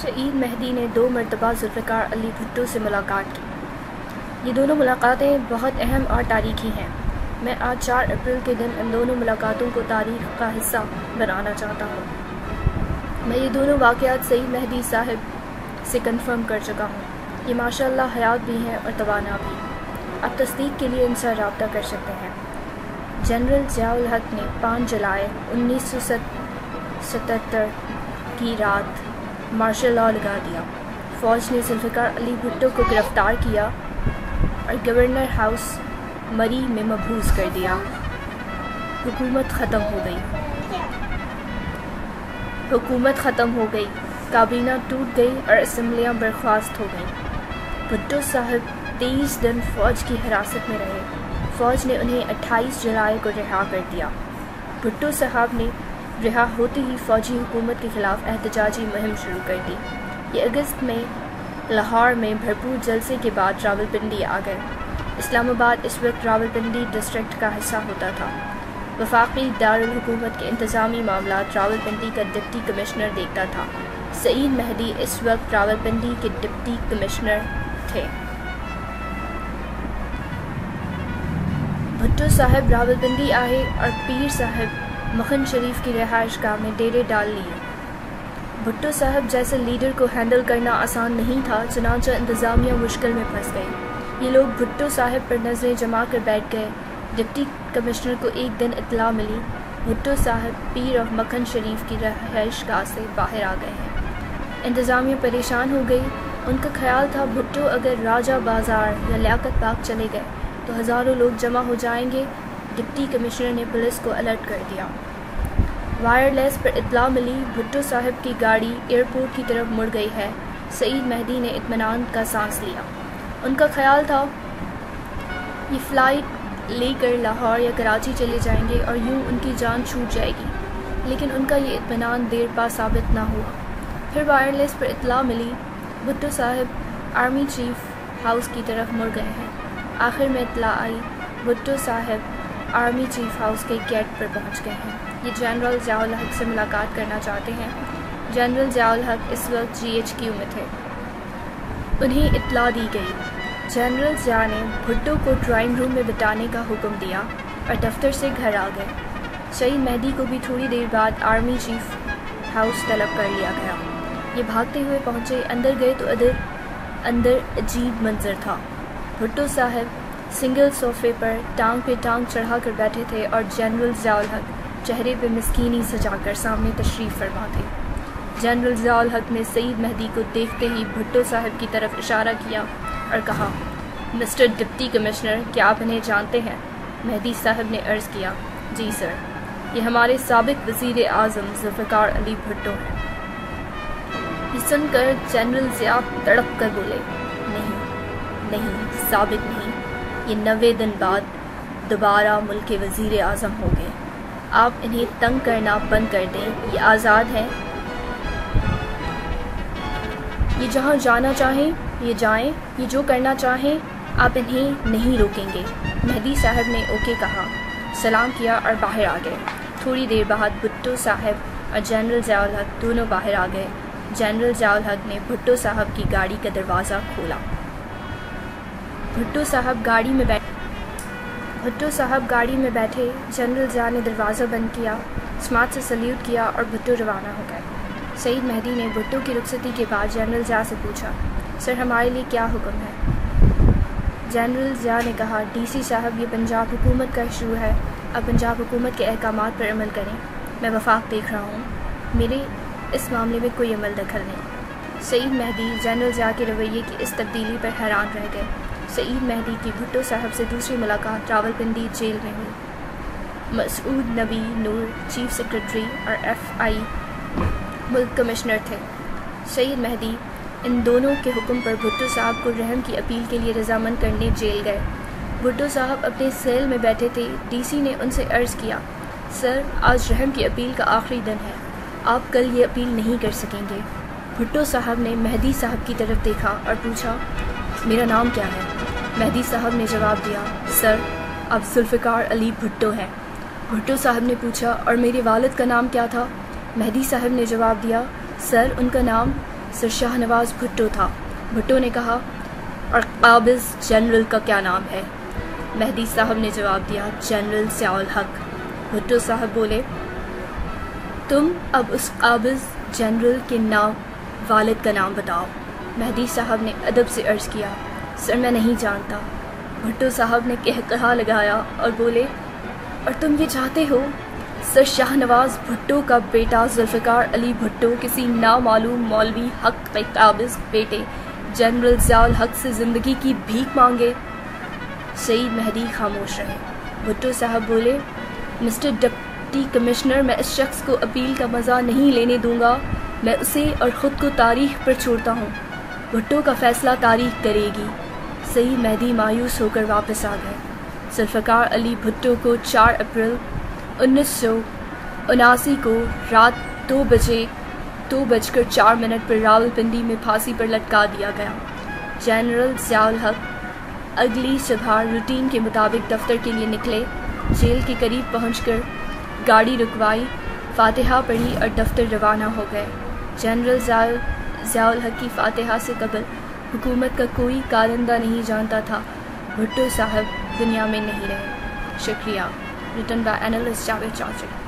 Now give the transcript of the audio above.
سعید مہدی نے 2 مرتبہ ذوالفقار علی بھٹو سے ملاقات کی۔ یہ دونوں ملاقاتیں بہت اہم اور تاریخی ہیں۔ میں آج 4 اپریل کے دن ان دونوں ملاقاتوں کو تاریخ کا حصہ بنانا چاہتا ہوں۔ میں یہ دونوں واقعات سعید مہدی صاحب سے کنفرم کر چکا ہوں۔ یہ ماشاءاللہ حیات بھی ہیں اور توانا بھی۔ آپ تصدیق کے لیے ان سے رابطہ کر سکتے ہیں۔ جنرل ضیاء الحق نے 5 جولائی 1977 کی رات مارشل لاء لگا دیا۔ فوج نے ذوالفقار علی بھٹو کو گرفتار کیا اور گورنر ہاؤس مری میں محبوس کر دیا۔ حکومت ختم ہو گئی، کابینہ ٹوٹ گئی اور اسمبلیاں برخاست ہو گئیں۔ بھٹو صاحب 23 دن فوج کی حراست میں رہے۔ فوج نے انہیں 28 جولائی کو رہا کر دیا۔ بھٹو صاحب نے رہا ہوتے ہی فوجی حکومت کے خلاف احتجاجی مہم شروع کر دی۔ یہ اگست میں لاہور میں بھرپور جلسے کے بعد راولپنڈی آ گئے۔ اسلام آباد اس وقت راولپنڈی ڈسٹرکٹ کا حصہ ہوتا تھا۔ وفاقی دارالحکومت کے انتظامی معاملات راولپنڈی کا ڈپٹی کمشنر دیکھتا تھا۔ سعید مہدی اس وقت راولپنڈی کے ڈپٹی کمشنر تھے۔ بھٹو صاحب راولپنڈی آئے اور پیر صاحب مکھن شریف کی رہائش گاہ میں ڈیرے ڈال لیے۔ بھٹو صاحب جیسے لیڈر کو ہینڈل کرنا آسان نہیں تھا، چنانچہ انتظامیہ مشکل میں پھنس گئی۔ یہ لوگ بھٹو صاحب پر نظریں جما کر بیٹھ گئے۔ ڈپٹی کمشنر کو ایک دن اطلاع ملی، بھٹو صاحب پیر اور مکھن شریف کی رہائش گاہ سے باہر آ گئے ہیں۔ انتظامیہ پریشان ہو گئی۔ ان کا خیال تھا بھٹو اگر راجہ بازار یا لیاقت باغ چلے گئے تو ہزاروں لوگ جمع ہو جائیں گے۔ ڈپٹی کمشنر نے پولیس کو الرٹ کر دیا۔ وائرلیس پر اطلاع ملی، بھٹو صاحب کی گاڑی ایئرپورٹ کی طرف مڑ گئی ہے۔ سعید مہدی نے اطمینان کا سانس لیا۔ ان کا خیال تھا یہ فلائٹ لے کر لاہور یا کراچی چلے جائیں گے اور یوں ان کی جان چھوٹ جائے گی، لیکن ان کا یہ اطمینان دیر پا ثابت نہ ہوا۔ پھر وائرلیس پر اطلاع ملی، بھٹو صاحب آرمی چیف ہاؤس کی طرف مڑ گئے ہیں۔ آخر میں اطلاع آئی، بھٹو صاحب آرمی چیف ہاؤس کے گیٹ پر پہنچ گئے ہیں۔ یہ جنرل ضیاء الحق سے ملاقات کرنا چاہتے ہیں۔ جنرل ضیاء الحق اس وقت GHQ میں تھے۔ انہیں اطلاع دی گئی۔ جنرل ضیاء نے بھٹو کو ڈرائنگ روم میں بٹھانے کا حکم دیا اور دفتر سے گھر آ گئے۔ سعید مہدی کو بھی تھوڑی دیر بعد آرمی چیف ہاؤس طلب کر لیا گیا۔ یہ بھاگتے ہوئے پہنچے، اندر گئے تو اندر عجیب منظر تھا۔ بھٹو صاحب سنگل صوفے پر ٹانگ پہ ٹانگ چڑھا کر بیٹھے تھے اور جنرل ضیاء الحق چہرے پہ مسکینی سجا کر سامنے تشریف فرما تھے۔ جنرل ضیاء الحق نے سعید مہدی کو دیکھتے ہی بھٹو صاحب کی طرف اشارہ کیا اور کہا، مسٹر ڈپٹی کمشنر، کیا آپ انہیں جانتے ہیں؟ مہدی صاحب نے عرض کیا، جی سر، یہ ہمارے سابق وزیر اعظم ذوالفقار علی بھٹو ہیں۔ یہ سن کر جنرل ضیاء تڑپ کر بولے، نہیں، سابق نہیں، یہ 90 دن بعد دوبارہ ملک کے وزیر اعظم ہوں گے۔ آپ انہیں تنگ کرنا بند کر دیں، یہ آزاد ہیں، یہ جہاں جانا چاہیں یہ جائیں، یہ جو کرنا چاہیں آپ انہیں نہیں روکیں گے۔ مہدی صاحب نے اوکے کہا، سلام کیا اور باہر آ گئے۔ تھوڑی دیر بعد بھٹو صاحب اور جنرل ضیاء الحق دونوں باہر آ گئے۔ جنرل ضیاء الحق نے بھٹو صاحب کی گاڑی کا دروازہ کھولا۔ بھٹو صاحب گاڑی میں بیٹھے، جنرل ضیاء نے دروازہ بند کیا، سماعت سے سلیوٹ کیا اور بھٹو روانہ ہو گئے۔ سعید مہدی نے بھٹو کی رخصتی کے بعد جنرل ضیاء سے پوچھا، سر ہمارے لیے کیا حکم ہے؟ جنرل ضیاء نے کہا، DC صاحب یہ پنجاب حکومت کا ایشو ہے، اب پنجاب حکومت کے احکامات پر عمل کریں۔ میں وفاق دیکھ رہا ہوں، میرے اس معاملے میں کوئی عمل دخل نہیں۔ سعید مہدی جنرل ضیاء کے رویے کی اس تبدیلی پر حیران رہ گئے۔ سعید مہدی کی بھٹو صاحب سے دوسری ملاقات راولپنڈی جیل میں ہوئی۔ مسعود نبی نور چیف سیکرٹری اور FI ملک کمشنر تھے۔ سعید مہدی ان دونوں کے حکم پر بھٹو صاحب کو رحم کی اپیل کے لیے رضامند کرنے جیل گئے۔ بھٹو صاحب اپنے سیل میں بیٹھے تھے۔ DC نے ان سے عرض کیا، سر آج رحم کی اپیل کا آخری دن ہے، آپ کل یہ اپیل نہیں کر سکیں گے۔ بھٹو صاحب نے مہدی صاحب کی طرف دیکھا اور پوچھا، میرا نام کیا ہے؟ مہدی صاحب نے جواب دیا، سر آپ ذوالفقار علی بھٹو ہیں۔ بھٹو صاحب نے پوچھا، اور میرے والد کا نام کیا تھا؟ مہدی صاحب نے جواب دیا، سر ان کا نام سر شاہنواز بھٹو تھا۔ بھٹو نے کہا، اور قابض جنرل کا کیا نام ہے؟ مہدی صاحب نے جواب دیا، جنرل ضیاء الحق۔ بھٹو صاحب بولے، تم اب اس قابض جنرل کے نام والد کا نام بتاؤ۔ مہدی صاحب نے ادب سے عرض کیا، سر میں نہیں جانتا۔ بھٹو صاحب نے قہقہا لگایا اور بولے، اور تم یہ چاہتے ہو سر شاہنواز بھٹو کا بیٹا ذوالفقار علی بھٹو کسی نامعلوم مولوی حق کے قابض بیٹے جنرل ضیاء الحق سے زندگی کی بھیک مانگے؟ سعید مہدی خاموش رہے۔ بھٹو صاحب بولے، مسٹر ڈپٹی کمشنر، میں اس شخص کو اپیل کا مزہ نہیں لینے دوں گا، میں اسے اور خود کو تاریخ پر چھوڑتا ہوں، بھٹو کا فیصلہ تاریخ کرے گی۔ سعید مہدی مایوس ہو کر واپس آ گئے۔ ذوالفقار علی بھٹو کو 4 اپریل 1979 کو رات 2:04 پر راولپنڈی میں پھانسی پر لٹکا دیا گیا۔ جنرل ضیاء الحق اگلی صبح روٹین کے مطابق دفتر کے لیے نکلے۔ جیل کے قریب پہنچ کر گاڑی رکوائی، فاتحہ پڑھی اور دفتر روانہ ہو گئے۔ جنرل ضیاء الحق کی فاتحہ سے قبل حکومت کا کوئی کارندہ نہیں جانتا تھا بھٹو صاحب دنیا میں نہیں رہے۔ شکریہ۔ Written by analyst Javed Chaudhry.